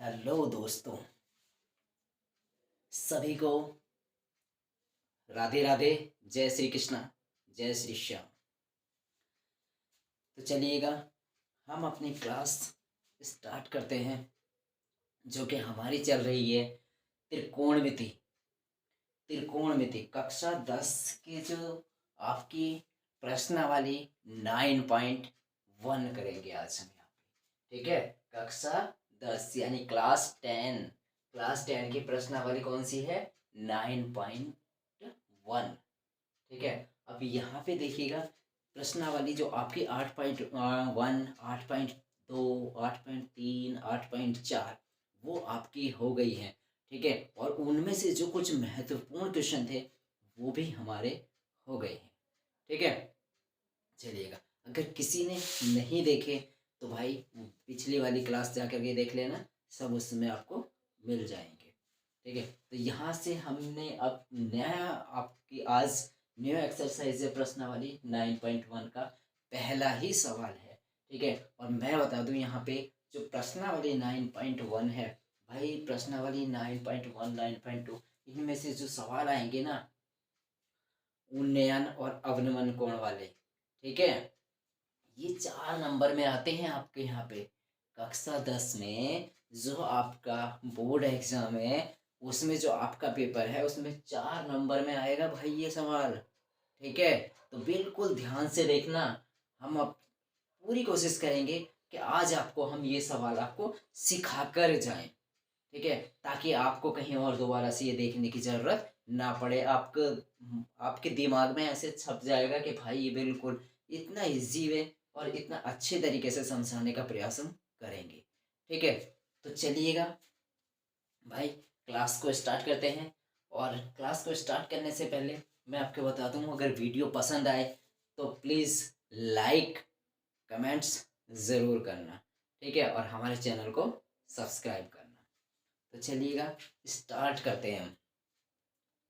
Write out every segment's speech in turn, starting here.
Hello दोस्तों, सभी को राधे राधे। जय श्री कृष्णा, जय श्री श्याम। तो चलिएगा, हम अपनी क्लास स्टार्ट करते हैं, जो कि हमारी चल रही है त्रिकोणमिति। त्रिकोणमिति कक्षा 10 की जो आपकी प्रश्नावली 9.1 करेंगे आज हम यहाँ पे। ठीक है, कक्षा 10 यानी क्लास 10 की प्रश्नावली कौन सी है? 9.1। ठीक है, अब यहाँ पे देखिएगा, प्रश्नावली जो आपकी 8.1, 8.2, 8.3, 8.4 वो आपकी हो गई है। ठीक है, और उनमें से जो कुछ महत्वपूर्ण क्वेश्चन थे वो भी हमारे हो गए हैं। ठीक है, चलिएगा, अगर किसी ने नहीं देखे तो भाई पिछली वाली क्लास जा करके देख लेना, सब उसमें आपको मिल जाएंगे। ठीक है, तो यहाँ से हमने अब नया आपकी आज न्यू एक्सरसाइज है प्रश्नावली 9.1 का पहला ही सवाल है। ठीक है, और मैं बता दूं यहाँ पे जो प्रश्नावली 9.1 है, भाई प्रश्नावली 9.1, 9.2 इनमें से जो सवाल आएंगे ना, उन्नयन और अवनमन कोण वाले, ठीक है, ये 4 नंबर में आते हैं आपके यहाँ पे। कक्षा 10 में जो आपका बोर्ड एग्जाम है, उसमें जो आपका पेपर है उसमें 4 नंबर में आएगा भाई ये सवाल। ठीक है, तो बिल्कुल ध्यान से देखना। हम अब पूरी कोशिश करेंगे कि आज आपको हम ये सवाल आपको सिखा कर जाएं। ठीक है, ताकि आपको कहीं और दोबारा से ये देखने की जरूरत ना पड़े। आपके दिमाग में ऐसे छप जाएगा कि भाई ये बिल्कुल इतना इजी वे और इतना अच्छे तरीके से समझाने का प्रयास हम करेंगे। ठीक है, तो चलिएगा भाई, क्लास को स्टार्ट करते हैं। और क्लास को स्टार्ट करने से पहले मैं आपको बता दूं, अगर वीडियो पसंद आए तो प्लीज़ लाइक कमेंट्स ज़रूर करना। ठीक है, और हमारे चैनल को सब्सक्राइब करना। तो चलिएगा, स्टार्ट करते हैं हम।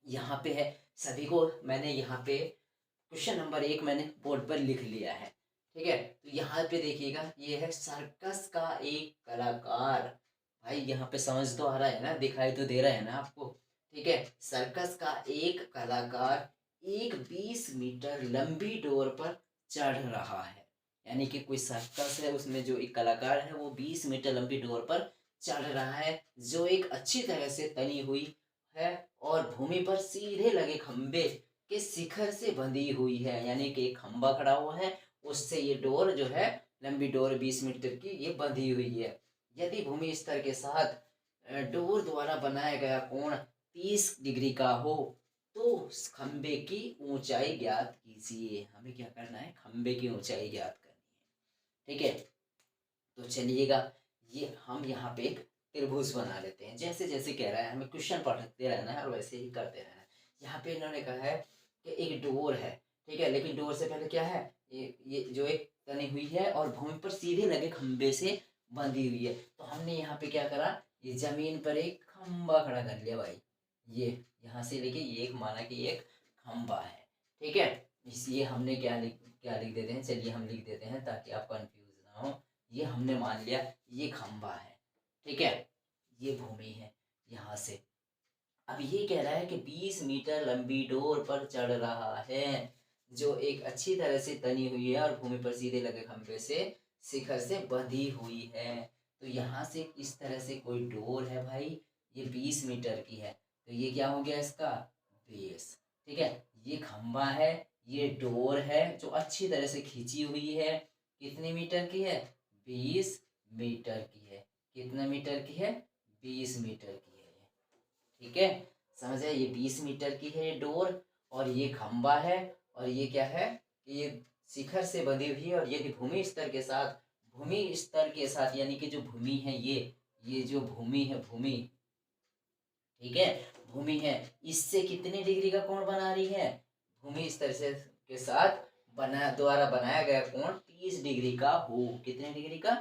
यहाँ पे है, सभी को मैंने यहाँ पे क्वेश्चन नंबर 1 मैंने बोर्ड पर लिख लिया है। ठीक है, तो यहाँ पे देखिएगा, ये है सर्कस का एक कलाकार। भाई यहाँ पे समझ तो आ रहा है ना, दिखाई तो दे रहा है ना आपको? ठीक है, सर्कस का एक कलाकार एक 20 मीटर लंबी डोर पर चढ़ रहा है। यानी कि कोई सर्कस है, उसमें जो एक कलाकार है वो 20 मीटर लंबी डोर पर चढ़ रहा है, जो एक अच्छी तरह से तनी हुई है और भूमि पर सीधे लगे खंबे के शिखर से बंधी हुई है। यानी कि एक खंबा खड़ा हुआ है, उससे ये डोर जो है, लंबी डोर 20 मीटर की, ये बंधी हुई है। यदि भूमि स्तर के साथ डोर द्वारा बनाया गया कोण 30 डिग्री का हो तो उस खंबे की ऊंचाई ज्ञात कीजिए। हमें क्या करना है? खंबे की ऊंचाई ज्ञात करनी है। ठीक है, तो चलिएगा, ये हम यहाँ पे एक त्रिभुज बना लेते हैं। जैसे जैसे कह रहा है हमें क्वेश्चन पढ़ते रहना है और वैसे ही करते रहना है। यहाँ पे इन्होंने कहा है कि एक डोर है। ठीक है, लेकिन डोर से पहले क्या है? ये जो एक तनी हुई है और भूमि पर सीधे लगे खंबे से बंधी हुई है। तो हमने यहाँ पे क्या करा, ये जमीन पर एक खंबा खड़ा कर लिया भाई। ये यहाँ से लेके ये एक माना कि एक खंबा है। ठीक है, इसलिए हमने क्या लिख देते हैं, चलिए हम लिख देते हैं ताकि आप कंफ्यूज ना हो। ये हमने मान लिया ये खंबा है। ठीक है, ये भूमि है यहाँ से। अब ये कह रहा है कि 20 मीटर लंबी डोर पर चढ़ रहा है, जो एक अच्छी तरह से तनी हुई है और भूमि पर सीधे लगे खंबे से शिखर से बंधी हुई है। तो यहाँ से इस तरह से कोई डोर है भाई, ये 20 मीटर की है, तो ये क्या हो गया इसका? बेस। ठीक है, ये खंबा है, ये डोर है जो अच्छी तरह से खींची हुई है। कितने मीटर की है? 20 मीटर की है। कितने मीटर की है? 20 मीटर की है। ठीक है, समझ आए? ये 20 मीटर की है ये डोर, और ये खंबा है, और ये क्या है कि ये शिखर से बंधी हुई है। और ये भूमि स्तर के साथ यानी कि जो भूमि है, ये जो भूमि है, भूमि, ठीक है, भूमि है, इससे कितने डिग्री का कोण बना रही है? भूमि स्तर से के साथ द्वारा बनाया गया कोण 30 डिग्री का हो। कितने डिग्री का?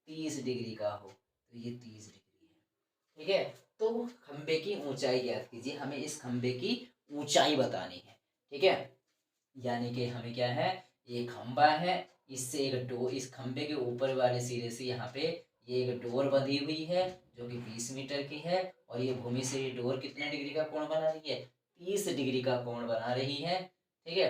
30 डिग्री का हो। तो ये 30 डिग्री है। ठीक है, तो खंबे की ऊंचाई ज्ञात कीजिए। हमें इस खंबे की ऊंचाई बतानी है। ठीक है, यानी कि हमें क्या है, ये खंबा है, इससे एक डो इस खंबे के ऊपर वाले सिरे से यहाँ पे ये एक डोर बंधी हुई है जो कि 20 मीटर की है, और ये भूमि से ये डोर कितने डिग्री का कोण बना रही है, 30 डिग्री का कोण बना रही है। ठीक है,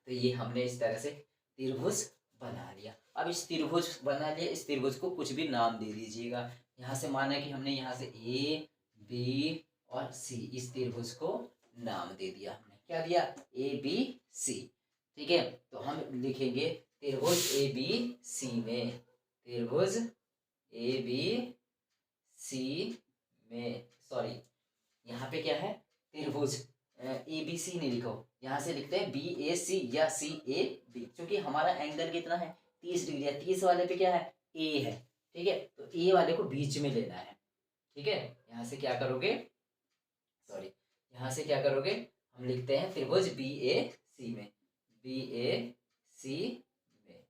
तो ये हमने इस तरह से त्रिभुज बना लिया। अब इस त्रिभुज बना लिया, इस त्रिभुज को कुछ भी नाम दे दीजिएगा। यहाँ से माना कि हमने यहाँ से ए बी और सी, इस त्रिभुज को नाम दे दिया। हमने क्या दिया, ए बी सी। ठीक है, तो हम लिखेंगे त्रिभुज ए बी सी में, त्रिभुज ए बी सी में, सॉरी यहाँ पे क्या है, त्रिभुज ए बी सी नहीं लिखो, यहाँ से लिखते हैं बी ए सी या सी ए बी, क्योंकि हमारा एंगल कितना है, 30 डिग्री है। 30 वाले पे क्या है, ए है। ठीक है, तो ए वाले को बीच में लेना है। ठीक है, यहाँ से क्या करोगे, सॉरी यहाँ से क्या करोगे, हम लिखते हैं त्रिभुज बी ए सी में, बी ए सी में।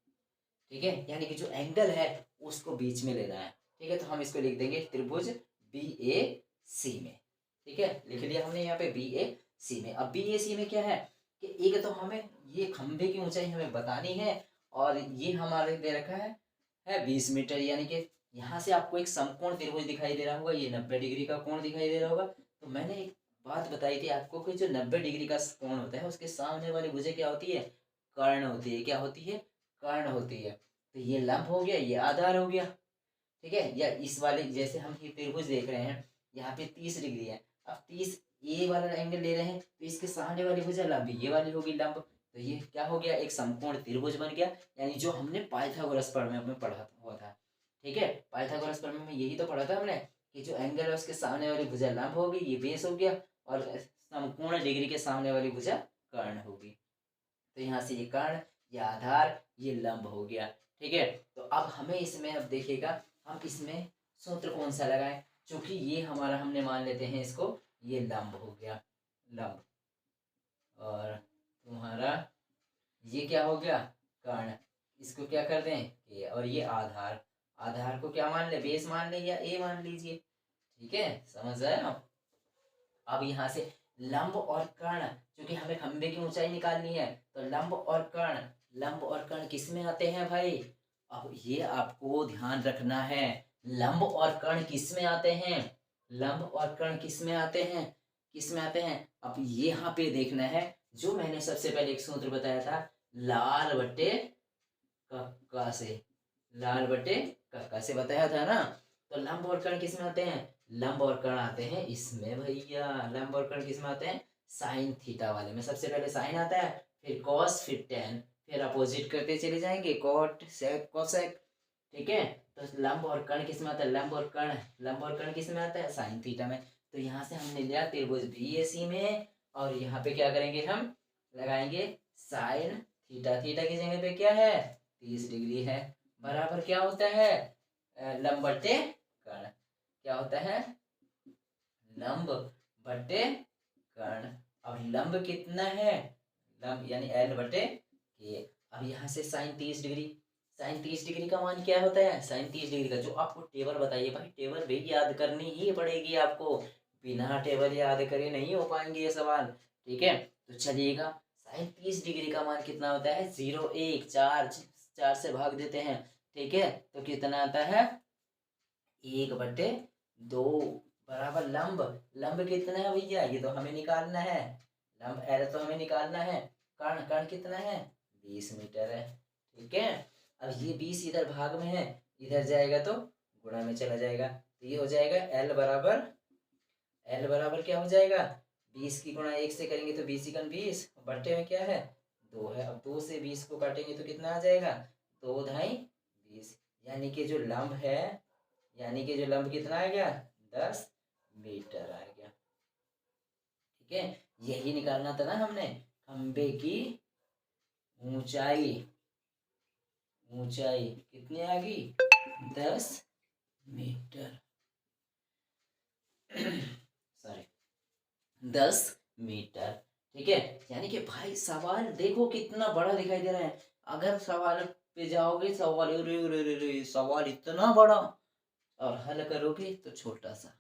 ठीक है, यानी कि जो एंगल है उसको बीच में लेना है। ठीक है, तो हम इसको लिख देंगे त्रिभुज बी ए सी में। ठीक है, लिख लिया हमने यहाँ पे बी ए सी में। अब बी ए सी में क्या है कि एक तो हमें ये खंभे की ऊंचाई हमें बतानी है, और ये हमारे दे रखा है 20 मीटर, यानी कि यहाँ से आपको एक समकोण त्रिभुज दिखाई दे रहा होगा, ये 90 डिग्री का कोण दिखाई दे रहा होगा। तो मैंने एक बात बताई थी आपको कि जो 90 डिग्री का कोण होता है उसके सामने वाली भुजा क्या होती है, कर्ण होती है। क्या होती है, कर्ण होती है। तो ये लंब हो गया, ये आधार हो गया। ठीक है, या इस वाले जैसे हम ये त्रिभुज देख रहे हैं, यहाँ पे 30 डिग्री है। अब 30 ये वाला एंगल ले रहे हैं, तो इसके सामने वाली भुजा लंब, ये वाली होगी लंब। तो ये क्या हो गया, एक समकोण त्रिभुज बन गया, यानी जो हमने पाइथागोरस प्रमेय में पढ़ा हुआ था। ठीक है, पाइथागोरस प्रमेय में यही तो पढ़ा था हमने कि जो एंगल है उसके सामने वाली भुजा लंब होगी, ये बेस हो गया, और समकोण डिग्री के सामने वाली भुजा कर्ण होगी। तो यहाँ से ये कर्ण, ये आधार, ये लंब हो गया। ठीक है, तो अब हमें इसमें, अब देखिएगा हम इसमें सूत्र कौन सा लगाएं, क्योंकि ये हमारा, हमने मान लेते हैं इसको, ये लंब हो गया, लंब, और तुम्हारा ये क्या हो गया, कर्ण। इसको क्या कर दें ये, और ये आधार, आधार को क्या मान ले, बेस मान ले या ए मान लीजिए। ठीक है, समझ आया। अब यहाँ से लंब और कर्ण, क्योंकि हमें खंबे की ऊंचाई निकालनी है, तो लंब और कर्ण, लंब और कर्ण किस में आते हैं भाई, अब ये आपको ध्यान रखना है। लंब और कर्ण किस में आते हैं, लंब और कर्ण किस में आते हैं, किस में आते हैं। अब यहाँ पे देखना है, जो मैंने सबसे पहले एक सूत्र बताया था, लाल बटे कक्का से, लाल बटे कक्का से बताया था ना। तो लंब और कर्ण किस में आते हैं, लंब और कर्ण आते हैं इसमें भैया, लंब और कर्ण किस में आते हैं, साइन थीटा वाले में। सबसे पहले साइन आता है, फिर कॉस, फिर टेन, फिर अपोजिट करते चले जाएंगे, कॉट सेक कोसेक। ठीक है, तो लंब और कर्ण किस में आता है, लंब और कर्ण, लंब और कर्ण किस में आता है, साइन थीटा में। तो यहाँ से हमने लिया त्रिभुज बी ए सी में, और यहाँ पे क्या करेंगे, हम लगाएंगे साइन थीटा। थीटा की जगह पे क्या है, 30 डिग्री है, बराबर क्या होता है, लंब बटे कर्ण। क्या होता है, लंब बटे कर्ण। अब लंब कितना है, लंब यानी एल बटे के। अब यहाँ से साइन 30 डिग्री, साइन 30 डिग्री का मान क्या होता है, साइन 30 डिग्री का जो आपको टेबल बताइए भाई, टेबल भी याद करनी ही पड़ेगी आपको, बिना टेबल याद करे नहीं हो पाएंगे ये सवाल। ठीक है, तो चलिएगा, साइन 30 डिग्री का मान कितना होता है, 0 1 4, 4 से भाग देते हैं। ठीक है, तो कितना आता है, 1/2 बराबर लंब, लंब कितना है भैया, ये तो हमें निकालना है, लंब एल तो हमें निकालना है। कर्ण, कर्ण कितना है, 20 मीटर है। ठीक है, अब ये 20 इधर भाग में है, इधर जाएगा तो गुणा में चला जाएगा, तो ये हो जाएगा एल बराबर, एल बराबर क्या हो जाएगा, 20 की गुणा 1 से करेंगे तो 20 × 20, बट्टे में क्या है, 2 है। अब 2 से 20 को काटेंगे तो कितना आ जाएगा, 2 ढाई 20, यानी कि जो लंब है, यानी कि जो लंब कितना आ गया, 10 मीटर आ गया। ठीक है, यही निकालना था ना हमने, खंबे की ऊंचाई, ऊंचाई कितनी आ गई, 10 मीटर, सॉरी 10 मीटर। ठीक है, यानी कि भाई सवाल देखो कितना बड़ा दिखाई दे रहा है। अगर सवाल पे जाओगे, सवाल सवाल इतना बड़ा, और हल करोगे तो छोटा सा।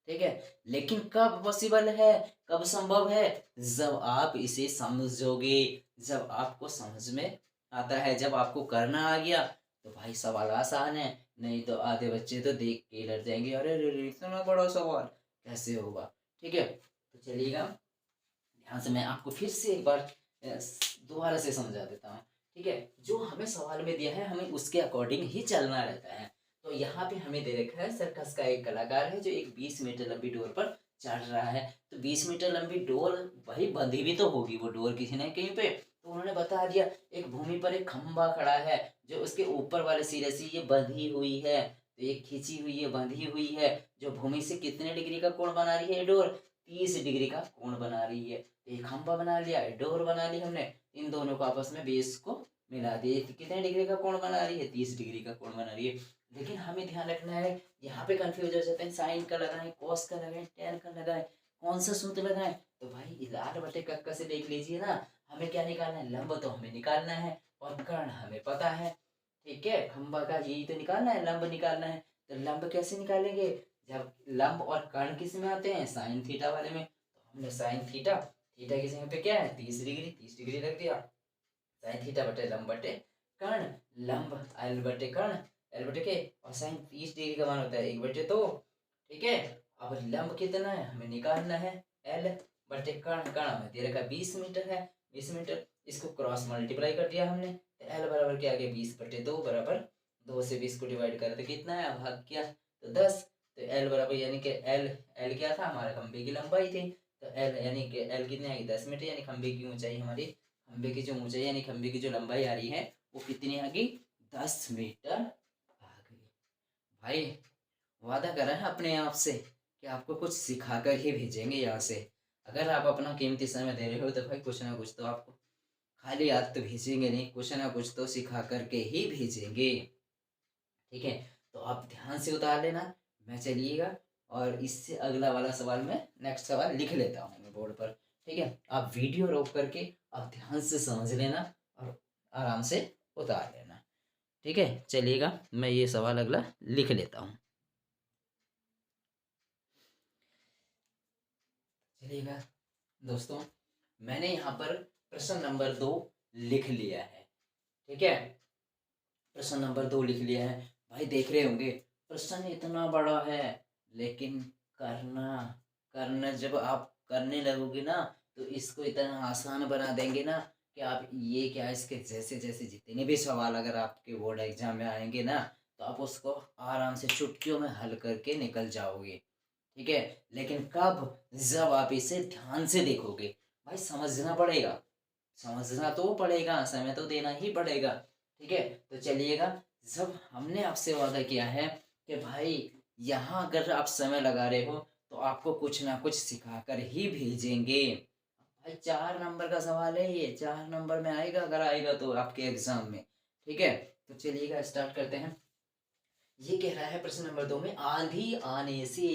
ठीक है, लेकिन कब पॉसिबल है, कब संभव है, जब आप इसे समझोगे, जब आपको समझ में आता है, जब आपको करना आ गया, तो भाई सवाल आसान है, नहीं तो आधे बच्चे तो देख के डर जाएंगे, अरे अरे अरे, इतना बड़ा सवाल कैसे होगा। ठीक है, तो चलिएगा ध्यान से मैं आपको फिर से एक बार दोबारा से समझा देता हूँ। ठीक है, जो हमें सवाल में दिया है हमें उसके अकॉर्डिंग ही चलना रहता है। तो यहाँ पे हमें दे रखा है सर्कस का एक कलाकार है जो एक 20 मीटर लंबी डोर पर चढ़ रहा है। तो 20 मीटर लंबी डोर भाई बंधी भी तो होगी वो डोर किसी ने कहीं पे, तो उन्होंने बता दिया एक भूमि पर एक खंबा खड़ा है जो उसके ऊपर वाले सिरे से ये बंधी हुई है, तो ये खींची हुई है, बंधी हुई है, जो भूमि से कितने डिग्री का कोण बना रही है डोर, 30 डिग्री का कोण बना रही है। एक खंभा बना लिया, डोर बना ली हमने, इन दोनों को आपस में बेस को मिला दिए, कितने डिग्री का कोण बना रही है, 30 डिग्री का कोण बना रही है। लेकिन हमें ध्यान रखना है, यहाँ पे कंफ्यूज हो जाते हैं, साइन का लगाएं, कॉस का लगाएं, टेन का लगाएं, कौन सा सूत्र लगाएं। तो भाई आर बटे कक्का से देख लीजिए ना, हमें क्या निकालना है, लंब तो हमें निकालना है और कर्ण हमें पता है। ठीक है, खंबा का यही तो निकालना है, लंब निकालना है। तो लंब कैसे निकालेंगे, जब लंब और कर्ण किस में आते हैं, साइन थीटा वाले में। तो हमने साइन थीटा, थीटा की जगह पे क्या है 30 डिग्री, 30 डिग्री रख दिया, साइन थीटा बटे लंब बटे कर्ण, लंब एल बटे कर्ण, एल बटे के, और साइन 30 डिग्री का मान होता है 1/2। ठीक है, अब लंब कितना है हमें निकालना है, एल बटे कर्ण, कर्ण हमें दे रखा 20 मीटर है, 20 मीटर, इसको क्रॉस मल्टीप्लाई कर दिया हमने, तो एल बराबर क्या आ गया 20/2 बराबर 2 से 20 को डिवाइड करें तो कितना है, भाग किया तो 10। तो एल बराबर यानी कि एल, एल क्या था हमारा खंबे की लंबाई थी, तो एल यानी कि एल कितने आएगी 10 मीटर, यानी खंबे की ऊंचाई हमारी, खंबे की जो ऊंचाई यानी खंबे की जो लंबाई आ रही है वो कितनी आ गई 10 मीटर आ गई। भाई वादा करा है अपने आप से कि आपको कुछ सिखाकर ही भेजेंगे यहाँ से। अगर आप अपना कीमती समय दे रहे हो तो भाई कुछ ना कुछ तो आपको, खाली हाथ तो भेजेंगे नहीं, कुछ ना कुछ तो सिखा करके ही भेजेंगे। ठीक है, तो आप ध्यान से उतार लेना, मैं चलिएगा और इससे अगला वाला सवाल मैं नेक्स्ट सवाल लिख लेता हूँ मैं बोर्ड पर। ठीक है, आप वीडियो रोक करके आप ध्यान से समझ लेना और आराम से उतार लेना। ठीक है, चलिएगा मैं ये सवाल अगला लिख लेता हूँ। चलिएगा दोस्तों, मैंने यहाँ पर प्रश्न नंबर 2 लिख लिया है। ठीक है, प्रश्न नंबर 2 लिख लिया है। भाई देख रहे होंगे प्रश्न इतना बड़ा है, लेकिन करना, करना जब आप करने लगोगे ना तो इसको इतना आसान बना देंगे ना कि आप ये क्या, इसके जैसे जैसे जितने भी सवाल अगर आपके बोर्ड एग्जाम में आएंगे ना तो आप उसको आराम से चुटकियों में हल करके निकल जाओगे। ठीक है, लेकिन कब, जब आप इसे ध्यान से देखोगे। भाई समझना पड़ेगा, समझना तो पड़ेगा, समय तो देना ही पड़ेगा। ठीक है, तो चलिएगा, जब हमने आपसे वादा किया है कि भाई यहाँ अगर आप समय लगा रहे हो तो आपको कुछ ना कुछ सिखाकर ही भेजेंगे। भाई 4 नंबर का सवाल है ये, 4 नंबर में आएगा अगर आएगा तो आपके एग्जाम में। ठीक है, तो चलिएगा स्टार्ट करते हैं। ये कह रहा है प्रश्न नंबर 2 में, आंधी आने से,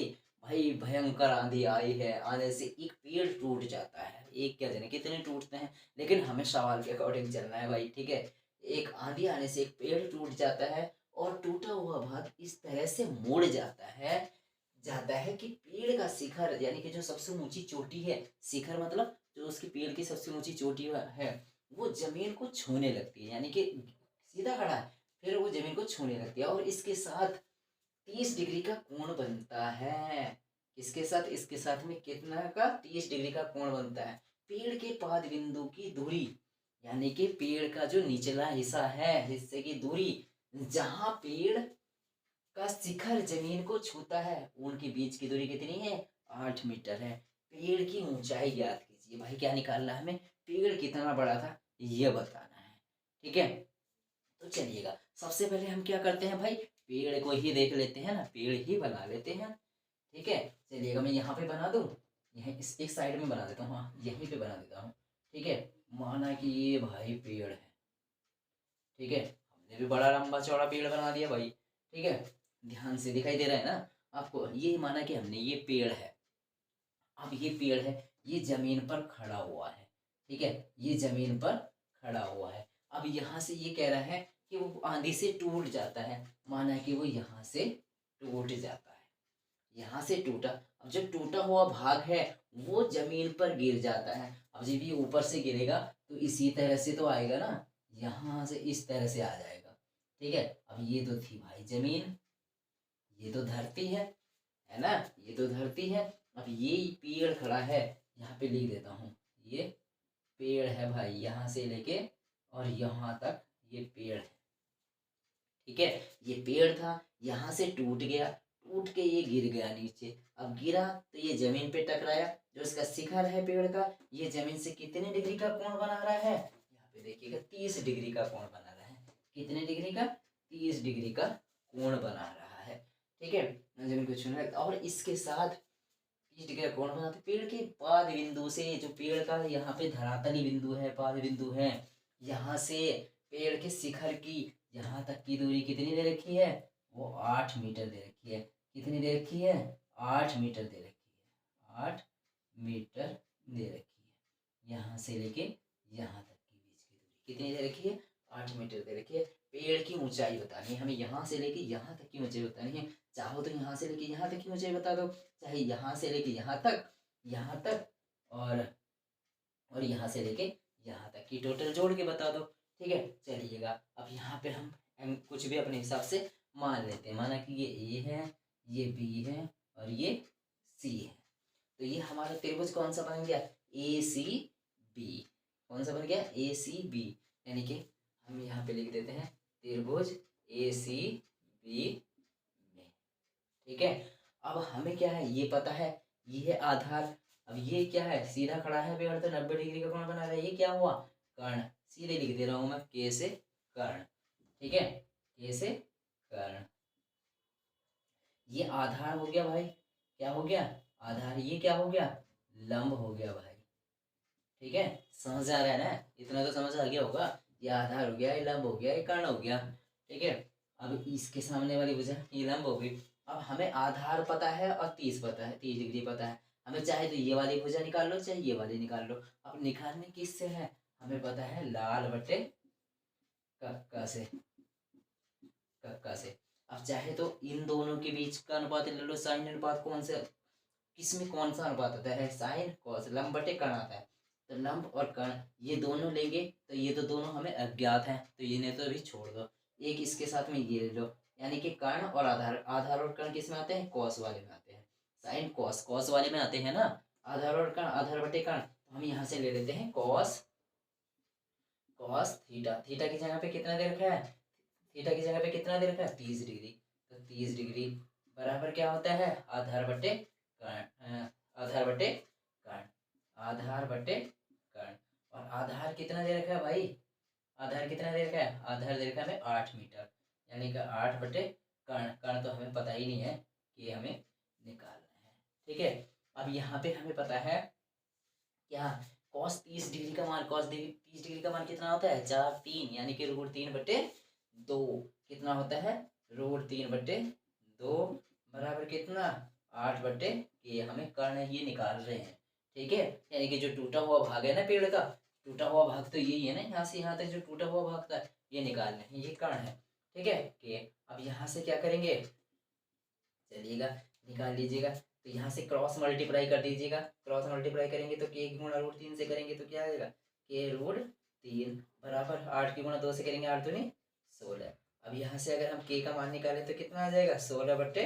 भाई भयंकर आंधी आई है, आने से एक पेड़ टूट जाता है, एक क्या जाने कितने टूटते हैं, लेकिन हमें सवाल के अकॉर्डिंग चलना है भाई। ठीक है, एक आंधी आने से एक पेड़ टूट जाता है और टूटा हुआ भाग इस तरह से मुड़ जाता है कि पेड़ का शिखर यानी कि जो सबसे ऊंची चोटी है, शिखर मतलब जो उसकी पेड़ की सबसे ऊंची चोटी है, वो जमीन को छूने लगती है, यानी कि सीधा खड़ा है फिर वो जमीन को छूने लगती है और इसके साथ 30 डिग्री का कोण बनता है। इसके साथ, इसके साथ में कितना का 30 डिग्री का कोण बनता है। पेड़ के पाद बिंदु की दूरी, यानी कि पेड़ का जो निचला हिस्सा है, हिस्से की दूरी, जहां पेड़ का शिखर जमीन को छूता है उनके बीच की दूरी कितनी है, 8 मीटर है। पेड़ की ऊंचाई ज्ञात कीजिए। भाई क्या निकालना है हमें, पेड़ कितना बड़ा था ये बताना है। ठीक है, तो चलिएगा सबसे पहले हम क्या करते हैं भाई, पेड़ को ही देख लेते हैं ना, पेड़ ही बना लेते हैं। ठीक है, चलिएगा मैं यहाँ पे बना दूँ, यहीं इस एक साइड में बना देता हूँ, हाँ यहीं पे बना देता हूँ। ठीक है, माना कि ये भाई पेड़ है। ठीक है, हमने भी बड़ा लंबा चौड़ा पेड़ बना दिया भाई। ठीक है, ध्यान से दिखाई दे रहा है ना आपको, ये माना कि हमने ये पेड़ है, अब ये पेड़ है, ये जमीन पर खड़ा हुआ है। ठीक है, ये जमीन पर खड़ा हुआ है। अब यहाँ से ये कह रहा है कि वो आंधी से टूट जाता है, माना कि वो यहाँ से टूट जाता है, यहाँ से टूटा। अब जब टूटा हुआ भाग है वो जमीन पर गिर जाता है। अब जब ये ऊपर से गिरेगा तो इसी तरह से तो आएगा ना, यहाँ से इस तरह से आ जाएगा। ठीक है। अब ये तो थी भाई जमीन, ये तो धरती है ना, ये तो धरती है। अब ये पेड़ खड़ा है, यहाँ पे लिख देता हूँ, ये पेड़ है भाई, यहाँ से लेके और यहाँ तक ये पेड़ है। ठीक है, ये पेड़ था, यहाँ से टूट गया, टूट के ये गिर गया नीचे। अब गिरा तो ये जमीन पे टकराया, जो इसका शिखर है पेड़ का, ये जमीन से कितने डिग्री का कोण बना रहा है, यहाँ पे देखिएगा 30 डिग्री का कोण बना रहा है। कितने डिग्री का, 30 डिग्री का कोण बना रहा है। ठीक है, जमीन को छूना है और इसके साथ 30 डिग्री का कोण बनाते पेड़ के पाद बिंदु से, जो पेड़ का यहाँ पे धरातली बिंदु है, पाद बिंदु है, यहाँ से पेड़ के शिखर की यहाँ तक की दूरी कितनी दे रखी है, वो 8 मीटर दे रखी है। कितनी दे रखी है, 8 मीटर दे रखी है, 8 मीटर दे रखी है। यहाँ से लेके यहाँ तक की बीच की दूरी कितनी दे रखी है, 8 मीटर दे रखी है। पेड़ की ऊंचाई बतानी है हमें, यहाँ से लेके यहाँ तक की ऊंचाई बतानी है। चाहो तो यहाँ से लेके यहाँ तक की ऊंचाई बता दो, चाहे यहाँ से लेके यहाँ तक और यहाँ से लेके यहाँ तक की टोटल जोड़ के बता दो। ठीक है, चलिएगा अब यहाँ पे हम कुछ भी अपने हिसाब से मान लेते हैं। माना कि ये ए है, ये बी है और ये सी है, तो ये हमारा त्रिभुज कौन सा बन गया, ए सी बी। कौन सा बन गया, ए सी बी। यानी कि हम यहाँ पे लिख देते हैं त्रिभुज ए सी बी में। ठीक है, अब हमें क्या है ये पता है, ये है आधार। अब ये क्या है, सीधा खड़ा है पेड़ तो 90 डिग्री का कोण बना रहा है। ये क्या हुआ, कर्ण। सीधे लिख दे रहा हूं मैं, के से कर्ण। ठीक है, के से कर्ण। ये आधार हो गया भाई, क्या हो गया, आधार। ये क्या हो गया, लंब हो गया भाई। ठीक है, समझ आ रहा है ना, इतना तो समझ आ गया होगा। ये आधार हो गया, ये लंब हो गया, ये कर्ण हो गया। ठीक है, अब इसके सामने वाली भुजा ये लंब हो गई। अब हमें आधार पता है और 30 पता है, 30 डिग्री पता है। हमें चाहे तो ये वाली भुजा निकाल लो, चाहे ये वाली निकाल लो। अब निकालने किससे है, हमें पता है लाल बटे कक्का से, कक्का से। अब चाहे तो इन दोनों के बीच का अनुपात ले लो, साइन अनुपात। कौन सा, किसमें कौन सा अनुपात आता है, साइन कॉस, लंब बटे कर्ण आता है। तो लंब और कर्ण ये दोनों लेंगे तो ये तो दोनों हमें अज्ञात हैं, तो इन्हें तो अभी छोड़ दो। एक इसके साथ में ये ले लो, यानी कि कर्ण और आधार। आधार और कर्ण किस में आते हैं, कॉस वाले में आते हैं। साइन कॉस कॉस वाले में आते हैं ना, आधार और कर्ण, आधार बटे कर्ण। तो हम यहाँ से ले लेते हैं कॉस, कॉस थीटा। थीटा की जगह पे कितना दे रखा है, थीटा की जगह पे कितना दे रखा है, 30 डिग्री। तो 30 डिग्री बराबर क्या होता है, आधार बटे कर्ण, आधार बटे कर्ण, आधार बटे कर्ण। और आधार कितना दे रखा है भाई, आधार कितना दे रखा है, आधार दे रखा है हमें 8 मीटर, यानी कि 8 बटे कर्ण। कर्ण तो हमें पता ही नहीं है कि हमें निकालना है। ठीक है, अब यहाँ पे हमें पता है क्या, कॉस 30 डिग्री का मान, कॉस 30 डिग्री का मान कितना होता है, 4 3, यानी कि रूट 3 बटे 2। कितना होता है, रूट 3 बटे 2 बराबर कितना, 8 बटे के। हमें कर्ण ये निकाल रहे हैं। ठीक है, यानी कि जो टूटा हुआ भाग है ना पेड़ का, टूटा हुआ भाग तो यही है ना, यहाँ से यहाँ तक जो टूटा हुआ भाग था ये निकालना है, ये कर्ण है। ठीक है, के। अब यहाँ से क्या करेंगे, चलिएगा निकाल लीजिएगा। तो यहाँ से क्रॉस मल्टीप्लाई कर दीजिएगा, क्रॉस मल्टीप्लाई करेंगे तो के गुणा रूट 3 से करेंगे तो क्या आएगा, के रूट 3 बराबर 8 की गुणा 2 से करेंगे, 8 दूनी 16। अब यहाँ से अगर हम के का मान निकालें तो कितना आ जाएगा, 16 बटे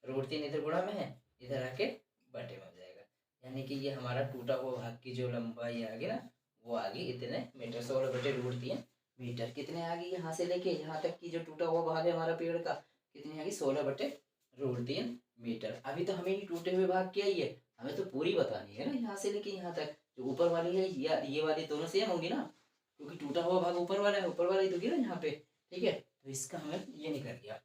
रूट 3, इधर गुणा में है, इधर आके बटे में हो जाएगा। यानी कि ये हमारा टूटा हुआ भाग की जो लंबाई आ गई ना, वो आ गई इतने मीटर। 16 बटे रूट 3 मीटर। कितने आ गई, यहाँ से लेके यहाँ तक की जो टूटा हुआ भाग है हमारा पेड़ का, कितनी आ गई, 16 बटे रूट 3 मीटर। अभी तो हमें ये टूटे हुए भाग क्या ही है, हमें तो पूरी बतानी है ना, यहाँ से लेके यहाँ तक। जो ऊपर वाली है या ये वाली दोनों सेम होंगी ना, क्योंकि टूटा हुआ भाग ऊपर वाला है, ऊपर वाला ही तो गिरा यहाँ पे। ठीक है, तो इसका हमें ये नहीं कर दिया।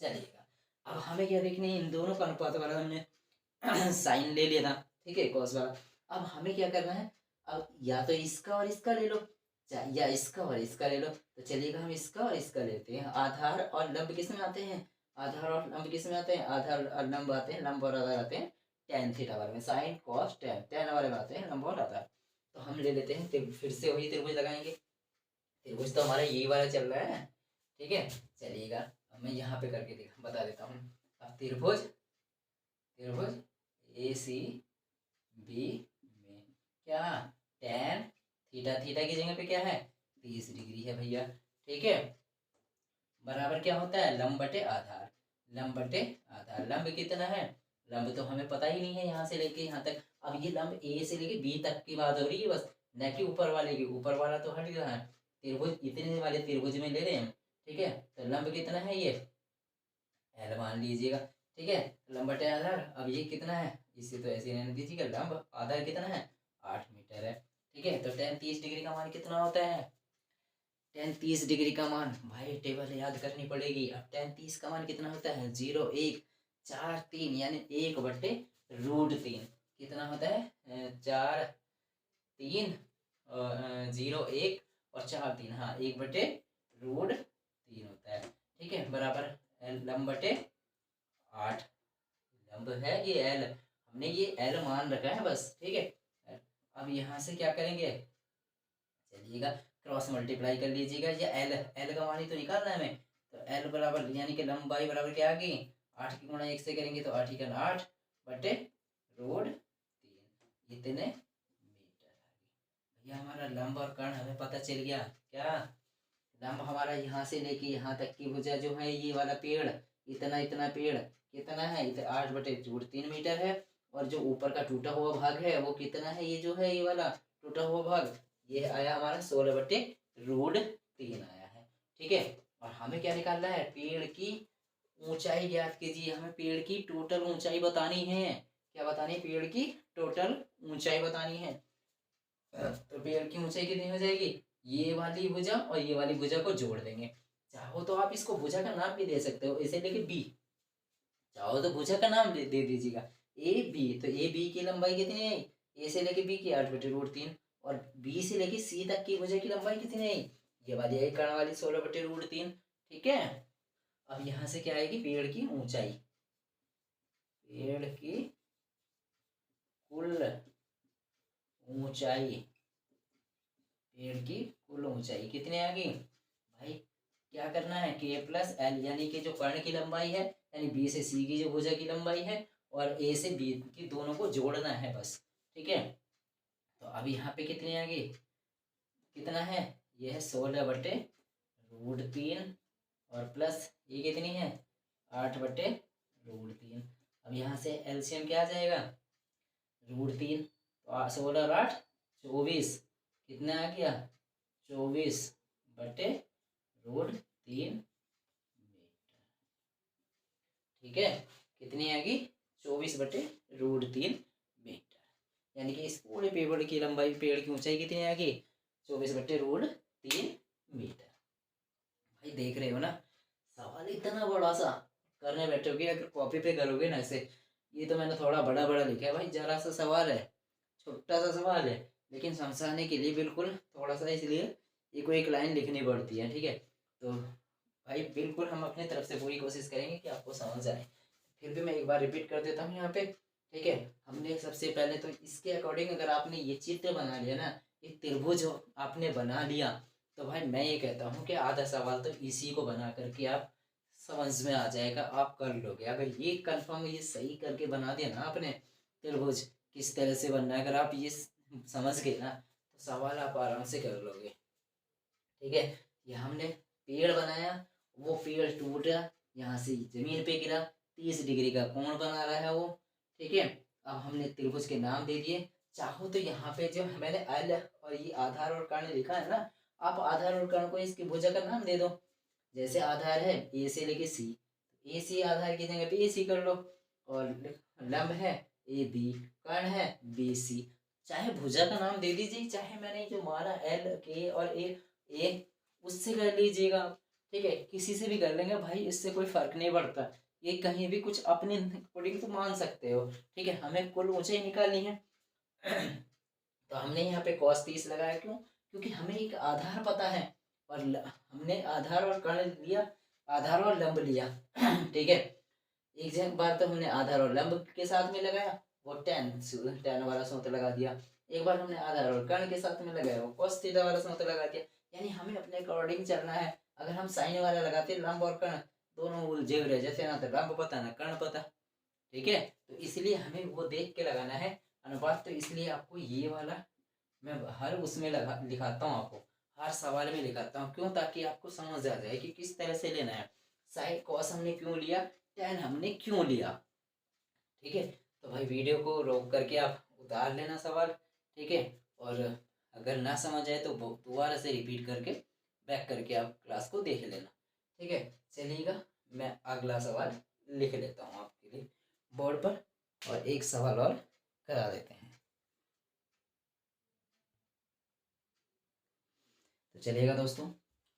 चलिएगा, अब हमें क्या देखना है, इन दोनों का अनुपात वाला हमने साइन ले लिया था। ठीक है, कॉस वाला। अब हमें क्या करना है, अब या तो इसका और इसका ले लो, या इसका और इसका ले लो। तो चलिएगा हम इसका और इसका लेते हैं। आधार और लंब किस में आते हैं, आधार और लंब किस में आते हैं, आधार और लंब आते हैं, लंब और आधार आते हैं टेन थीटा वाले में, साइन कॉस टेन, टेन वाले में आते हैं लंब और आधार। तो हम ले लेते हैं, फिर से वही त्रिभुज लगाएंगे। त्रिभुज तो हमारा यही वाला चल रहा है। ठीक है, चलिएगा अब मैं यहाँ पे करके बता देता हूँ। अब त्रिभुज, त्रिभुज ए सी बी में क्या, टेन थीटा, थीटा की जगह पे क्या है, 30 डिग्री है भैया। ठीक है, बराबर क्या होता है, लंब बटे आधार। लंब बटे आधार, लंब कितना है, लंब तो हमें पता ही नहीं है यहाँ से लेके यहाँ तक। अब ये लंब ए से लेके बी तक की बात हो रही है बस, न कि ऊपर वाले की। ऊपर वाला तो हट गया है, त्रिभुज इतने वाले त्रिभुज में ले रहे हैं हम। ठीक है, तो लंब कितना है ये, एल मान लीजिएगा। ठीक है, लंब बटे आधार। अब ये कितना है, इसे तो ऐसे रहने दीजिएगा। लंब आधार कितना है, 8 मीटर है। ठीक है, तो tan 30 डिग्री का मान कितना होता है, tan 30 डिग्री का मान, भाई टेबल याद करनी पड़ेगी। अब tan 30 का मान कितना होता है, 0 1 4 3, यानी 1/√3। कितना होता है, 4 3 0 1 और 4 3, हाँ 1/√3 होता है। ठीक है, बराबर लंब बटे 8। लंब है ये एल, हमने ये एल मान रखा है बस। ठीक है, अब यहाँ से क्या करेंगे, चलिएगा क्रॉस मल्टीप्लाई कर लीजिएगा। ये एल, एल का मान ही तो निकालना है हमें। तो एल बराबर यानी कि लंबाई बराबर क्या आ गई, 8 की गुणा 1 से करेंगे तो 8 ही करना 8/√3, इतने मीटर आ गई। भैया हमारा लंब और कर्ण हमें पता चल गया। क्या, लंब हमारा यहाँ से लेके यहाँ तक की भुजा जो है, ये वाला पेड़, इतना इतना पेड़ कितना है, 8/√3 मीटर है। और जो ऊपर का टूटा हुआ भाग है वो कितना है, ये जो है ये वाला टूटा हुआ भाग, ये आया हमारा 16/√3 आया है। ठीक है, और हमें क्या निकालना है, पेड़ की ऊंचाई ज्ञात कीजिए। हमें पेड़ की टोटल ऊंचाई बतानी है। क्या बतानी है, पेड़ की टोटल ऊंचाई बतानी है। तो पेड़ की ऊंचाई कितनी हो जाएगी, ये वाली भुजा और ये वाली भुजा को जोड़ देंगे। चाहो तो आप इसको भुजा का नाम भी दे सकते हो, इसे लेके बी, चाहो तो भुजा का नाम दे दीजिएगा ए बी। तो ए बी की लंबाई कितनी है, ए से लेके बी की 8/√3, और बी से लेके सी तक की भुजा की लंबाई कितनी है, ये वाली एक कर्ण वाली 16/√3। ठीक है, अब यहाँ से क्या आएगी, पेड़ की ऊंचाई, पेड़ की कुल ऊंचाई, पेड़ की कुल ऊंचाई कितनी आ गई भाई। क्या करना है, k+l, यानी कि जो कर्ण की लंबाई है, यानी बी से सी की जो भुजा की लंबाई है, और ए से बी की दोनों को जोड़ना है बस। ठीक है, तो अब यहाँ पे कितनी आ गई, कितना है, ये है 16/√3, और प्लस ये कितनी है, 8/√3। अब यहाँ से एलसीएम क्या आ जाएगा, √3, तो 16 और 8 24, कितना आ गया, 24/√3 मीटर। ठीक है, कितनी आएगी, 24/√3 मीटर, यानी कि इस पूरे पेड़ की लंबाई, पेड़ की ऊंचाई कितनी आएगी, 24/√3 मीटर। भाई देख रहे हो ना, सवाल इतना बड़ा सा, करने बैठोगे अगर कॉपी पे करोगे ना ऐसे, ये तो मैंने थोड़ा बड़ा बड़ा लिखा है भाई, जरा सा सवाल है, छोटा सा सवाल है, लेकिन समझाने के लिए बिल्कुल थोड़ा सा, इसलिए एक लाइन लिखनी पड़ती है। ठीक है, तो भाई बिल्कुल हम अपने तरफ से पूरी कोशिश करेंगे कि आपको समझ आए। फिर भी मैं एक बार रिपीट कर देता हूँ यहाँ पे। ठीक है, हमने सबसे पहले तो इसके अकॉर्डिंग अगर आपने ये चित्र बना लिया ना, ये त्रिभुज आपने बना लिया, तो भाई मैं ये कहता हूँ कि आधा सवाल तो इसी को बना करके आप समझ में आ जाएगा, आप कर लोगे। अगर ये कंफर्म ये सही करके बना दिया ना आपने, त्रिभुज किस तरह से बनना है, अगर आप ये समझ गए ना, तो सवाल आप आराम से कर लोगे। ठीक है, ये हमने पेड़ बनाया, वो पेड़ टूटा, यहाँ से जमीन पे गिरा, 30 डिग्री का कोण बना रहा है वो। ठीक है, अब हमने त्रिभुज के नाम दे दिए। चाहो तो यहाँ पे जो मैंने एल और ये आधार और कर्ण लिखा है ना, आप आधार और कर्ण को इसकी भुजा का नाम दे दो। जैसे आधार है ए से लेके सी, ए सी आधार की जगह पे ए सी कर लो, और लंब है ए बी, कर्ण है बी सी। चाहे भुजा का नाम दे दीजिए, चाहे मैंने जो माना एल के और ए उससे कर लीजिएगा। ठीक है, किसी से भी कर लेंगे भाई, इससे कोई फर्क नहीं पड़ता, ये कहीं भी कुछ अपने अकॉर्डिंग तो मान सकते हो। ठीक है, हमें कुल ऊंचाई निकालनी है। तो हमने यहाँ पे cos 30 लगाया, क्यों, क्योंकि हमें एक आधार पता है, और हमने आधार और कर्ण लिया, आधार और लंब लिया। ठीक है, एक बार तो हमने आधार और लंब के साथ में लगाया, वो tan वाला सूत्र लगा दिया। एक बार हमने आधार और कर्ण के साथ में लगाया, वो cos थीटा वाला सूत्र लगा दिया। यानी हमें अपने अकॉर्डिंग चलना है। अगर हम साइन वाला लगाते, लंब और कर्ण दोनों उलझे रह जाते ना, तो लंब पता ना कर्ण पता। ठीक है, तो इसलिए हमें वो देख के लगाना है अनुपात। तो इसलिए आपको ये वाला मैं हर उसमें लिखाता हूँ, आपको हर सवाल में लिखाता हूँ, क्यों? ताकि आपको समझ आ जाए कि किस तरह से लेना है। साइन कॉस हमने क्यों लिया, टेन हमने क्यों लिया, ठीक है। तो भाई वीडियो को रोक करके आप उतार लेना सवाल, ठीक है। और अगर ना समझ आए तो दोबारा से रिपीट करके बैक करके आप क्लास को देख लेना, ठीक है। चलिएगा, मैं अगला सवाल लिख लेता हूँ आपके लिए बोर्ड पर, और एक सवाल और करा देते हैं। तो चलिएगा दोस्तों,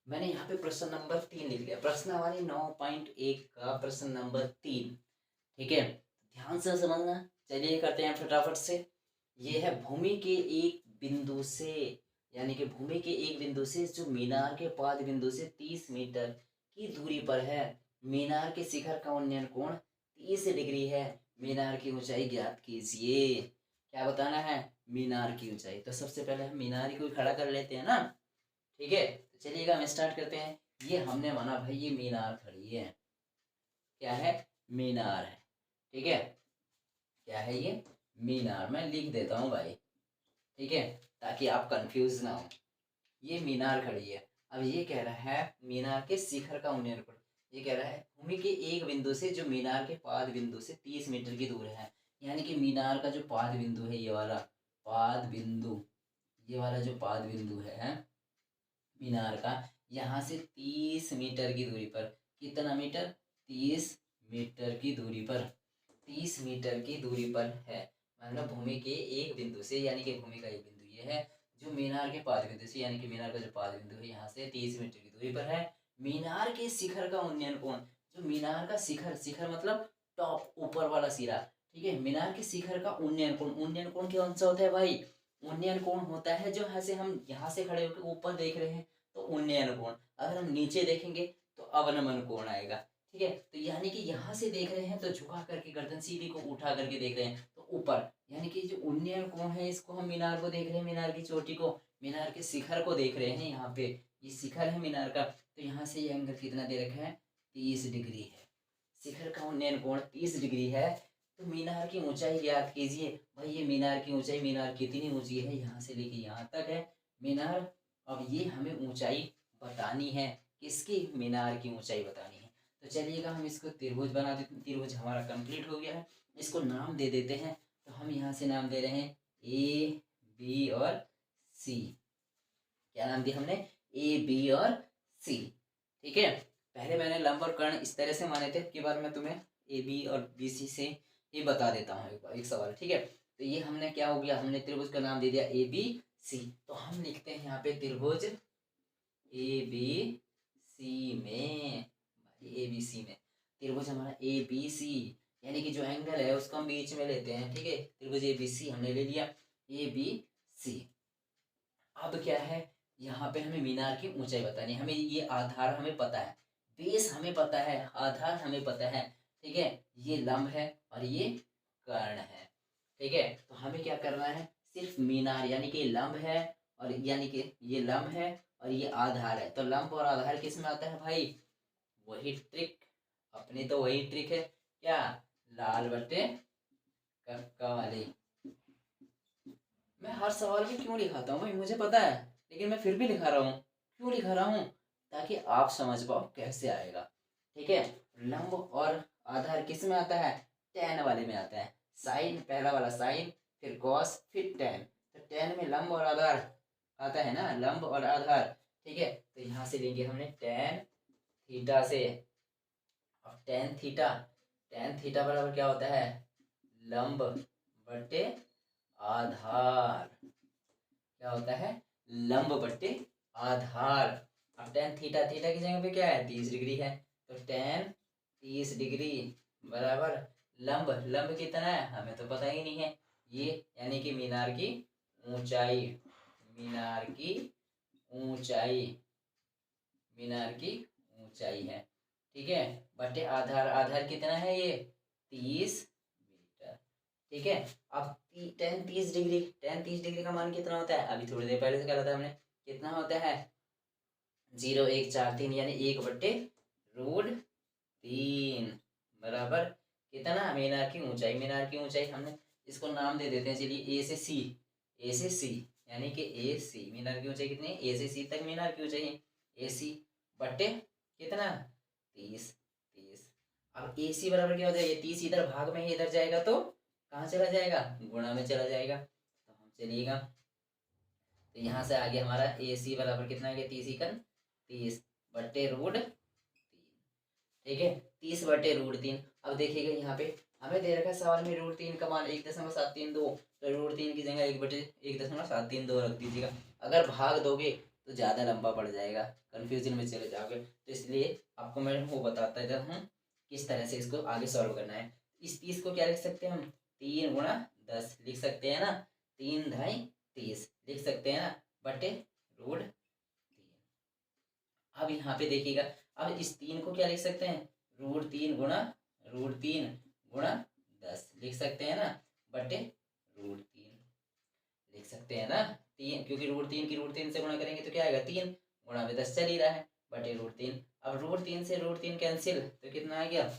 मैंने यहाँ पे प्रश्न नंबर 3 लिख लिया, प्रश्नावली 9.1 का प्रश्न नंबर 3, ठीक है। ध्यान से समझना। चलिए करते हैं फटाफट से। ये है भूमि के एक बिंदु से, यानी कि भूमि के एक बिंदु से जो मीनार के पाद बिंदु से 30 मीटर की दूरी पर है, मीनार के शिखर का उन्नयन कोण 30 डिग्री है। मीनार की ऊंचाई ज्ञात कीजिए। क्या बताना है? मीनार की ऊंचाई। तो सबसे पहले हम मीनार को खड़ा कर लेते हैं ना, ठीक है। तो चलिएगा हम स्टार्ट करते हैं। ये हमने माना भाई ये मीनार खड़ी है, क्या है? मीनार है, ठीक है। क्या है ये? मीनार। मैं लिख देता हूँ भाई, ठीक है, ताकि आप कंफ्यूज ना हो। ये मीनार खड़ी है। अब ये कह रहा है मीनार के शिखर का उन्नयन करो। ये कह रहा है भूमि के एक बिंदु से जो मीनार के पाद बिंदु से 30 मीटर की दूर है, यानी कि मीनार का जो पाद बिंदु है, ये वाला पाद बिंदु, ये वाला जो पाद बिंदु है मीनार का, यहाँ से 30 मीटर की दूरी पर, कितना मीटर? 30 मीटर की दूरी पर, 30 मीटर की दूरी पर है। मतलब भूमि के एक बिंदु से, यानी कि भूमि का एक बिंदु ये है जो मीनार के पाद बिंदु से, यानी कि मीनार का जो पाद बिंदु है यहाँ से 30 मीटर की दूरी पर है। मीनार के शिखर का उन्नयन कोण, जो मीनार का शिखर, शिखर मतलब टॉप, ऊपर वाला सिरा, ठीक है। मीनार के शिखर का उन्नयन कोण, उन्नयन कोण कौन सा होता है भाई? उन्नयन कोण होता है जो यहाँ से हम यहाँ से खड़े होकर ऊपर देख रहे हैं तो उन्नयन कोण, अगर हम नीचे देखेंगे तो अवनमन कोण आएगा, ठीक है। तो यानी कि यहाँ से देख रहे हैं तो झुका करके गर्दन सीधी को उठा करके देख रहे हैं तो ऊपर, यानी कि जो उन्नयन कोण है इसको हम मीनार को देख रहे हैं, मीनार की चोटी को, मीनार के शिखर को देख रहे हैं। यहाँ पे ये शिखर है मीनार का, तो यहाँ से ये एंगल कितना दे रखा है? 30 डिग्री है। शिखर का उन्नयन कोण 30 डिग्री है। तो मीनार की ऊंचाई ज्ञात कीजिए। भाई ये मीनार की ऊंचाई, मीनार कितनी ऊंची है? यहाँ से लेके यहाँ तक है मीनार। अब ये हमें ऊंचाई बतानी है, किसकी? मीनार की ऊंचाई बतानी है। तो चलिएगा हम इसको त्रिभुज बना देते हैं। त्रिभुज हमारा कंप्लीट हो गया है, इसको नाम दे देते हैं। तो हम यहाँ से नाम दे रहे हैं ए, बी और सी। क्या नाम दिया हमने? ए, बी और सी, ठीक है। पहले मैंने लंब और कर्ण इस तरह से माने थे, कि बार मैं तुम्हें ए, बी और बी, सी से ये बता देता हूँ एक बार, एक सवाल, ठीक है। तो ये हमने क्या हो गया, हमने त्रिभुज का नाम दे दिया ए, बी, सी। तो हम लिखते हैं यहाँ पे त्रिभुज ए, बी, सी में, ए, बी, सी में त्रिभुज हमारा ए, बी, सी, यानी कि जो एंगल है उसको हम बीच में लेते हैं, ठीक है। त्रिभुज ए, बी, सी हमने ले लिया, ए, बी, सी। अब क्या है, यहाँ पे हमें मीनार की ऊंचाई बतानी है। हमें ये आधार हमें पता है, बेस हमें पता है, आधार हमें पता है, ठीक है। ये लंब है और ये कर्ण है, ठीक है। तो हमें क्या करना है, सिर्फ मीनार, यानी कि लंब है, और यानी कि ये लंब है और ये आधार है। तो लंब और आधार किस में आता है भाई? वही ट्रिक, अपनी तो वही ट्रिक है, क्या? लाल बट्टे कक्का वाली। मैं हर सवाल में क्यों लिखाता हूँ भाई, मुझे पता है, लेकिन मैं फिर भी लिखा रहा हूँ। क्यों लिखा रहा हूँ? ताकि आप समझ पाओ कैसे आएगा, ठीक है। लंब और आधार किस में आता है? टेन वाले में आता है। साइन, पहला वाला साइन, फिर कॉस, फिर टेन। तो टेन में लंब और आधार आता है ना, लंब और आधार, ठीक है। तो यहाँ से लेंगे हमने टेन थीटा से। अब टेन थीटा बराबर क्या होता है? लंब बटे आधार। क्या होता है? लंब बटे आधार। अब टेन थीटा, थीटा की जगह पे क्या है? 30 डिग्री है। तो टेन 30 डिग्री बराबर लंब, लंब कितना है हमें तो पता ही नहीं है, ये यानी कि मीनार की ऊंचाई, मीनार की ऊंचाई, मीनार की ऊंचाई है, ठीक है। बटे आधार, आधार कितना है? ये 30 मीटर, ठीक है। अब टेन 30 डिग्री, टेन 30 डिग्री का मान कितना होता है? अभी थोड़ी देर पहले से कहा था हमने, कितना होता है? 0.143, यानी 1/√3 बराबर कितना? मीनार की ऊंचाई। मीनार की ऊंचाई हमने इसको नाम दे देते हैं, चलिए ए से सी, ए से सी, यानी कि ए सी, मीनार की ऊंचाई कितनी है, ए से सी तक मीनार की ऊंचाई है, ए सी बटे कितना 30, 30। अब ए सी बराबर क्या हो जाएगा, ये 30 इधर भाग में ही इधर जाएगा तो कहाँ चला जाएगा, गुणा में चला जाएगा। तो हम चलिएगा, तो यहाँ से आगे हमारा ए सी बराबर कितना आ गया, 30 बटे रूट 3, ठीक है, 30/√3। अब देखिएगा यहाँ पे हमें दे रखा है सवाल में √3 का मान 1.732, तो √3 की जगह 1.732 रख दीजिएगा। अगर भाग दोगे तो ज़्यादा लंबा पड़ जाएगा, कंफ्यूजन में चले जाओगे, तो इसलिए आपको मैं वो बताता था हूँ किस तरह से इसको आगे सॉल्व करना है। इस 30 को क्या लिख सकते हैं हम, 3 × 10 लिख सकते हैं ना, 3 × 30 लिख सकते हैं ना, बटे √3। अब यहाँ पे देखिएगा, अब इस 3 को क्या लिख सकते हैं, √3 × 10 लिख सकते हैं ना, बटे √3 लिख सकते हैं ना, 3, क्योंकि √3 की √3 से गुणा करेंगे तो क्या आएगा, 3 गुणा में 10 चल ही रहा है, बटे √3। अब √3 से √3 कैंसिल, तो कितना आ गया,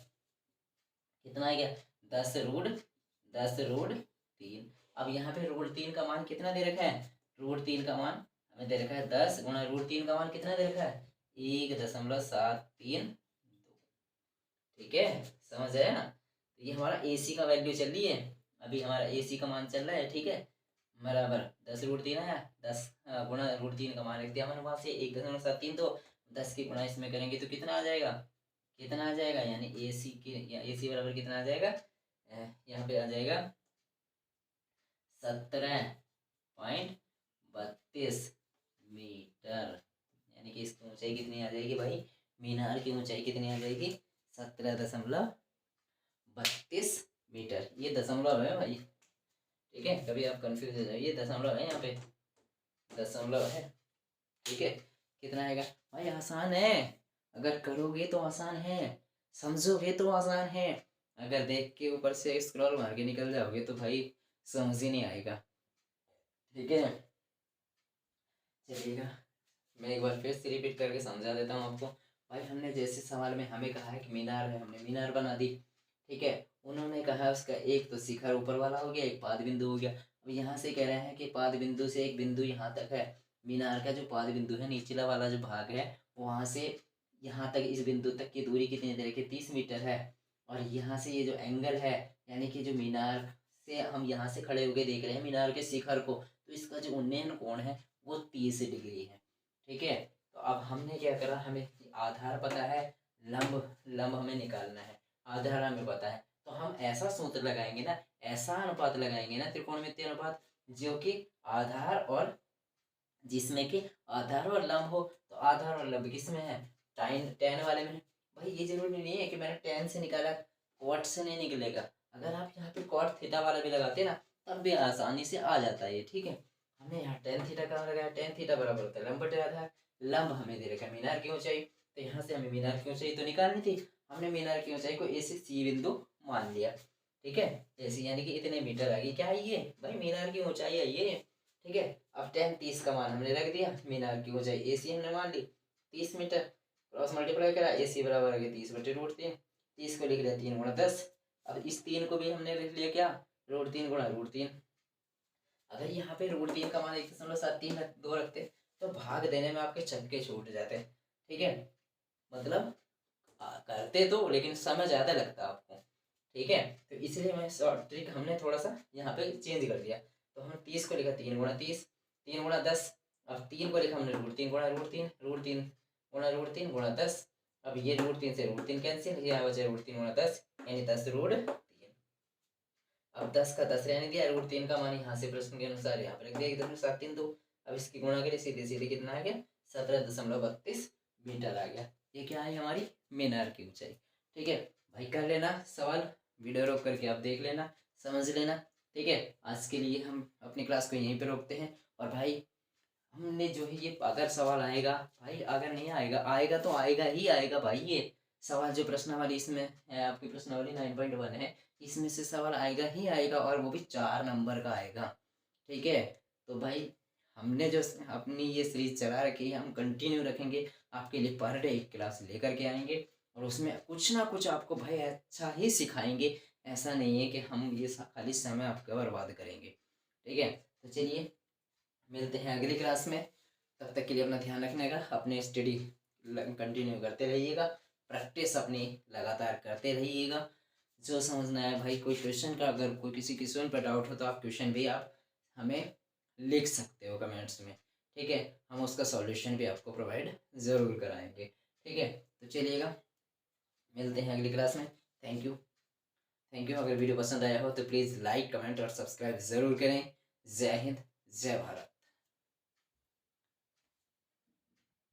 10√3। अब यहाँ पे √3 का मान कितना दे रखा है, √3 का मान हमें दे रखा है 10 गुणा √3 का मान कितना दे रखा है, 1.732। ठीक है, समझ आया ना। तो ये हमारा ए सी का वैल्यू चल रही है, अभी हमारा ए सी का मान चल रहा है, ठीक है, बराबर 10√3 आया, 10 गुणा √3 का मान रख दिया मैंने वहाँ से 1.732, तो 10 की गुणा इसमें करेंगे तो कितना आ जाएगा, कितना आ जाएगा, यानी ए सी के ए सी बराबर कितना आ जाएगा, यहाँ पे आ जाएगा 17.32 मीटर, यानी कि इसकी ऊंचाई कितनी आ जाएगी भाई, मीनार की ऊंचाई कितनी आ जाएगी, 17.32 मीटर। ये दशमलव है भाई, ठीक है, कभी आप कंफ्यूज हो जाए, ये दशमलव है, यहाँ पे दशमलव है, ठीक है। कितना आएगा भाई, आसान है, अगर करोगे तो आसान है, समझोगे तो आसान है, अगर देख के ऊपर से स्क्रॉल मार के निकल जाओगे तो भाई समझ ही नहीं आएगा, ठीक है। चलिएगा, मैं एक बार फिर से रिपीट करके समझा देता हूँ आपको। भाई हमने जैसे सवाल में हमें कहा है कि मीनार है, हमने मीनार बना दी, ठीक है, उन्होंने कहा उसका एक तो शिखर ऊपर वाला हो गया, एक पाद बिंदु हो गया। अब यहाँ से कह रहे हैं कि पाद बिंदु से एक बिंदु यहाँ तक है, मीनार का जो पाद बिंदु है निचला वाला जो भाग है, वहाँ से यहाँ तक इस बिंदु तक की दूरी कितनी दे रखी है, 30 मीटर है। और यहाँ से ये जो एंगल है, यानी कि जो मीनार से हम यहाँ से खड़े होकर देख रहे हैं मीनार के शिखर को, तो इसका जो उन्नयन कोण है वो 30 डिग्री है, ठीक है। तो अब हमने क्या करा, हमें आधार पता है, लंब हमें निकालना है, आधार हमें पता है, तो हम ऐसा सूत्र लगाएंगे ना, ऐसा अनुपात लगाएंगे ना, त्रिकोणमितीय अनुपात, जो कि आधार और जिसमें कि आधार और लंब हो, तो आधार और लंब किसमें है, tan वाले में। भाई ये जरूरी नहीं है कि मैंने tan से निकाला, cot से नहीं निकलेगा, अगर आप यहाँ पे cot थीटा वाला भी लगाते ना तब भी आसानी से आ जाता है ये, ठीक है। हमने यहाँ tan थीटा कहाँ लगाया, tan थीटा बराबर होता है लंब बटे आधार, लंब हमें दे रखा है मीनार की ऊंचाई, तो यहाँ से हमें मीनार की ऊंचाई तो निकालनी थी, हमने मीनार की ऊंचाई को ए से सी बिंदु मान लिया, ठीक है, ऐसे यानी कि इतने मीटर आ गई, क्या है ये भाई, मीनार की ऊंचाई है ये, ठीक है। अब tan 30 का मान हमने रख दिया, मीनार की ऊंचाई ए सी हमने मान ली 30 मीटर, क्रॉस मल्टीप्लाई करा, ए सी बराबर आ गया 30/√3, 30 को लिख लिया 3 × 10। अब इस 3 को भी हमने लिख लिया क्या, √3 × √3। अगर यहाँ पे √3 का मान 1.732 रखते तो भाग देने में आपके छक्के छूट जाते, ठीक है, मतलब करते तो लेकिन समय ज़्यादा लगता आपको, ठीक है। तो इसलिए मैं शॉर्ट ट्रिक हमने थोड़ा सा यहाँ पे चेंज कर दिया, तो हम 30 को लिखा 3 × 30, 3 × 10। अब 3 को लिखा हमने √3 × √3, √3 × √3 × 10। अब ये √3 से √3 कैंसिल, ये बचा √3 × 10 यानी 10√3। अब 10 का 10 रहने दिया, √3 का मान यहाँ से प्रश्न के अनुसार यहाँ पर रख दिया 1.732। अब इसकी गुणा करें, सीधे सीधे कितना आ गया, 17.32 मीटर आ गया। ये क्या है, हमारी मीनार की ऊंचाई, ठीक है। भाई कर लेना सवाल, वीडियो रोक करके आप देख लेना, समझ लेना, ठीक है। आज के लिए हम अपनी क्लास को यहीं पे रोकते हैं। और भाई हमने जो है ये, अगर सवाल आएगा भाई, अगर नहीं आएगा, आएगा तो आएगा ही आएगा भाई, ये सवाल जो प्रश्नावली इसमें है, आपकी प्रश्नावली 9.1 है, इसमें से सवाल आएगा ही आएगा, और वो भी 4 नंबर का आएगा, ठीक है। तो भाई हमने जो अपनी ये सीरीज चला रखी है, हम कंटिन्यू रखेंगे, आपके लिए पर डे एक क्लास लेकर के आएंगे, और उसमें कुछ ना कुछ आपको भाई अच्छा ही सिखाएंगे, ऐसा नहीं है कि हम ये खाली समय आपका बर्बाद करेंगे, ठीक है। तो चलिए मिलते हैं अगली क्लास में। तब तक के लिए अपना ध्यान रखने का, अपने स्टडी कंटिन्यू करते रहिएगा, प्रैक्टिस अपनी लगातार करते रहिएगा। जो समझना है भाई, कोई क्वेश्चन का अगर कोई किसी क्वेश्चन पर डाउट हो तो आप क्वेश्चन भी आप हमें लिख सकते हो कमेंट्स में, ठीक है। हम उसका सॉल्यूशन भी आपको प्रोवाइड ज़रूर कराएंगे, ठीक है। तो चलिएगा, मिलते हैं अगली क्लास में। Thank you, thank you. अगर वीडियो पसंद आया हो तो प्लीज़ लाइक, कमेंट और सब्सक्राइब ज़रूर करें। जय हिंद, जय भारत।